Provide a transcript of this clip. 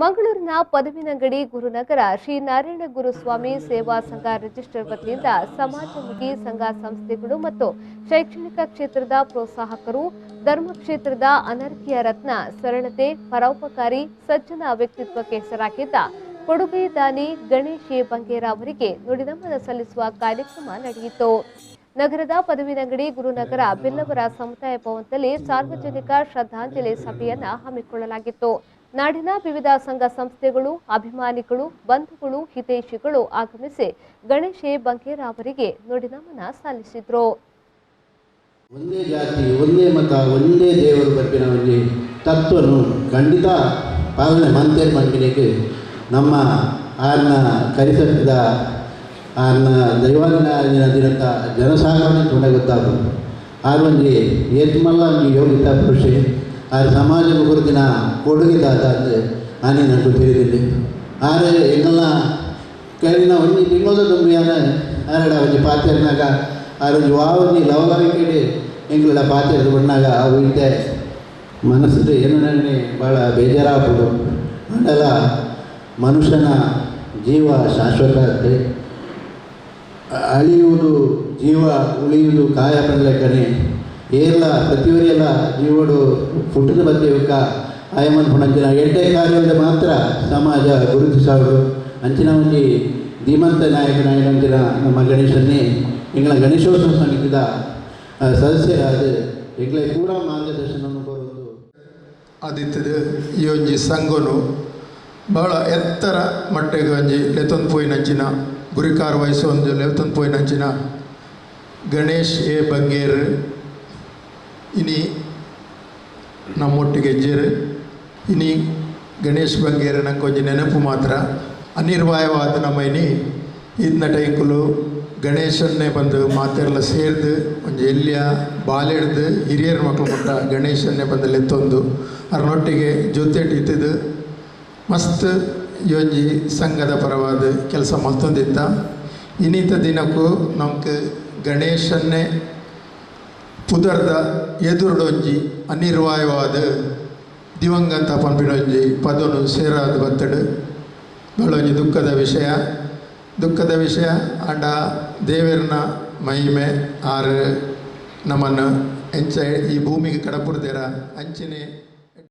ಮಂಗಳೂರಿನ ಪದವಿನಂಗಡಿ ಗುರುನಗರ ಶ್ರೀ ನಾರಾಯಣ ಗುರುಸ್ವಾಮಿ ಸೇವಾ ಸಂಘ ರಿಜಿಸ್ಟರ್ ವತಿಯಿಂದ ಸಮಾಜಮುಖಿ ಸಂಘ ಸಂಸ್ಥೆಗಳು ಮತ್ತು ಶೈಕ್ಷಣಿಕ ಕ್ಷೇತ್ರದ ಪ್ರೋತ್ಸಾಹಕರು ಧರ್ಮ ಕ್ಷೇತ್ರದ ಅನರ್ಘ್ಯ ರತ್ನ ಸರಳತೆ ಪರೋಪಕಾರಿ ಸಜ್ಜನ ವ್ಯಕ್ತಿತ್ವಕ್ಕೆ ಹೆಸರಾಗಿದ್ದ ಕೊಡುಗೆ ದಾನಿ ಗಣೇಶ್ ಎ ಬಂಗೇರ ಅವರಿಗೆ ನುಡಿನಮನ ಸಲ್ಲಿಸುವ ಕಾರ್ಯಕ್ರಮ ನಡೆಯಿತು. ನಗರದ ಪದವಿನಂಗಡಿ ಗುರುನಗರ ಬಿಲ್ಲವರ ಸಮುದಾಯ ಭವನದಲ್ಲಿ ಸಾರ್ವಜನಿಕ ಶ್ರದ್ಧಾಂಜಲಿ ಸಭೆಯನ್ನು ಹಮ್ಮಿಕೊಳ್ಳಲಾಗಿತ್ತು. ನಾಡಿನ ವಿವಿಧ ಸಂಘ ಸಂಸ್ಥೆಗಳು, ಅಭಿಮಾನಿಗಳು, ಬಂಧುಗಳು, ಹಿತೈಷಿಗಳು ಆಗಮಿಸಿ ಗಣೇಶ್ ಎ ಬಂಗೇರ ಅವರಿಗೆ ನುಡಿನಮನ ಸಲ್ಲಿಸಿದರು. ಒಂದೇ ಜಾತಿ, ಒಂದೇ ಮತ, ಒಂದೇ ದೇವರು ಬಗ್ಗಿನ ಒಂದು ತತ್ವನು ಖಂಡಿತ ಪಾಲನೆ ಮಂತೇರು ಮಂಡಿನಿಗೆ ನಮ್ಮ ಆರ್ನ ಕರಿಸದ ಆರ್ನ ದೈವಾದಿನ ದಿನದ ಜನಸಾಗರಣ ತುಂಬ ಗೊತ್ತಾಗೋದು ಆರ್ವಂಜಿ ಏತ್ಮಲ್ಲ ಒಂದು ಯೋಗಿತ ಪುರುಷೆ ಆರು ಸಮಾಜ ಗುರುತಿನ ಕೊಡುಗೆದಾದ ಅಂದರೆ ಆನೆ ನನಗೂ ತಿಳಿದಿಲ್ಲ. ಆರೆ ಎಂಗೆಲ್ಲ ಕೈನ ಒಂದು ತಿಂಗಳ ತುಂಬಿಯಾನ ಆರಡ ಒಂದು ಪಾತ್ರೆನಾಗ ಆರೊಂದು ವಾವೊಂದು ಲವಲವಿಕೆ ಎಂಗಳ ಪಾತ್ರೆ ಬಂದಾಗ ಅವು ಇದ್ದೆ ಮನಸ್ಸು ಏನು ನನಗೆ ಭಾಳ ಬೇಜಾರಾಗ್ಬೋದು. ಅದೆಲ್ಲ ಮನುಷ್ಯನ ಜೀವ ಶಾಶ್ವತ ಅಂತೆ, ಅಳಿಯುವುದು ಜೀವ, ಉಳಿಯುವುದು ಕಾಯ ಪಡಲೆಕ್ಕನೆ ಏಲ್ಲ ಪ್ರತಿಯೊರೆಲ್ಲ ಜೀವಡು ಹುಟ್ಟಿದ ಬಗ್ಗೆ ಆಯಮನ್ ಪುಣಂಚಿನ ಎಡ್ಡೆ ಕಾರ್ಯದ ಮಾತ್ರ ಸಮಾಜ ಗುರುತಿಸೋದು ಅಂಚಿನ ಒಂದು ಧೀಮಂತ ನಾಯಕನಾಯಕಂಚಿನ ನಮ್ಮ ಗಣೇಶನ್ನೇ ಎಂಗಳ ಗಣೇಶೋತ್ಸವ ಸಮಿತಿದ ಸದಸ್ಯರಾದ ಎಂಗಳ ಕೂಡ ಮಾರ್ಗದರ್ಶನವನ್ನು ಕೋರುವುದು ಆದಿತ್ಯದ ಈ ಒಂಜಿ ಸಂಘನು ಭಾಳ ಎತ್ತರ ಮಟ್ಟಿಗೆ ಒಂಜಿ ಲೆತೊಂದು ಪೋಯಿನಂಚಿನ ಗುರಿಕಾರ ವಯಸ್ಸು ಒಂದು ಲೆತೊಂದು ಪೋಯಿನಂಚಿನ ಗಣೇಶ್ ಎ ಬಂಗೇರ್ ಇನಿ ನಮ್ಮೊಟ್ಟಿಗೆ ಹೆಜ್ಜೇರು ಇನಿ ಗಣೇಶ್ ಬಂಗೇರ್ ನಂಗೆ ಕೊಂಚ ನೆನಪು ಮಾತ್ರ ಅನಿರ್ವಾಯವಾದ ನಮ್ಮ ಇನಿ ಇದನ್ನ ಟೈಂಕುಲು ಗಣೇಶನ್ನೇ ಬಂದು ಮಾತೆಲ್ಲ ಸೇರಿದು ಒಂದು ಎಲ್ಲಿಯ ಬಾಲೆಡ್ದು ಹಿರಿಯರ ಮಕ್ಕಳು ಮುಟ್ಟ ಗಣೇಶನ್ನೇ ಬಂದು ಲೆತ್ತೊಂದು ಅರ್ನೊಟ್ಟಿಗೆ ಜೊತೆಟಿದ್ದು ಮಸ್ತ್ ಯೋಂಜಿ ಸಂಘದ ಪರವಾದ ಕೆಲಸ ಮತ್ತೊಂದಿತ್ತ. ಇನ್ನಿತ ದಿನಕ್ಕೂ ನಮ್ಗೆ ಗಣೇಶನ್ನೇ ಪುದರ್ದ ಎದುರುಡೊಂಜಿ ಅನಿರ್ವಾಯವಾದ ದಿವಂಗತ ಪಂಪಿನೊಂಜಿ ಪದನು ಸೇರಾದ ಬತ್ತಡು ಬಹಳೊಂಜಿ ದುಃಖದ ವಿಷಯ ಅಂಡ ದೇವರನ ಮಹಿಮೆ ಆರು ನಮ್ಮನ್ನು ಎಂಚ ಈ ಭೂಮಿಗೆ ಕಡಪುರ್ದೇರ ಅಂಚನೆ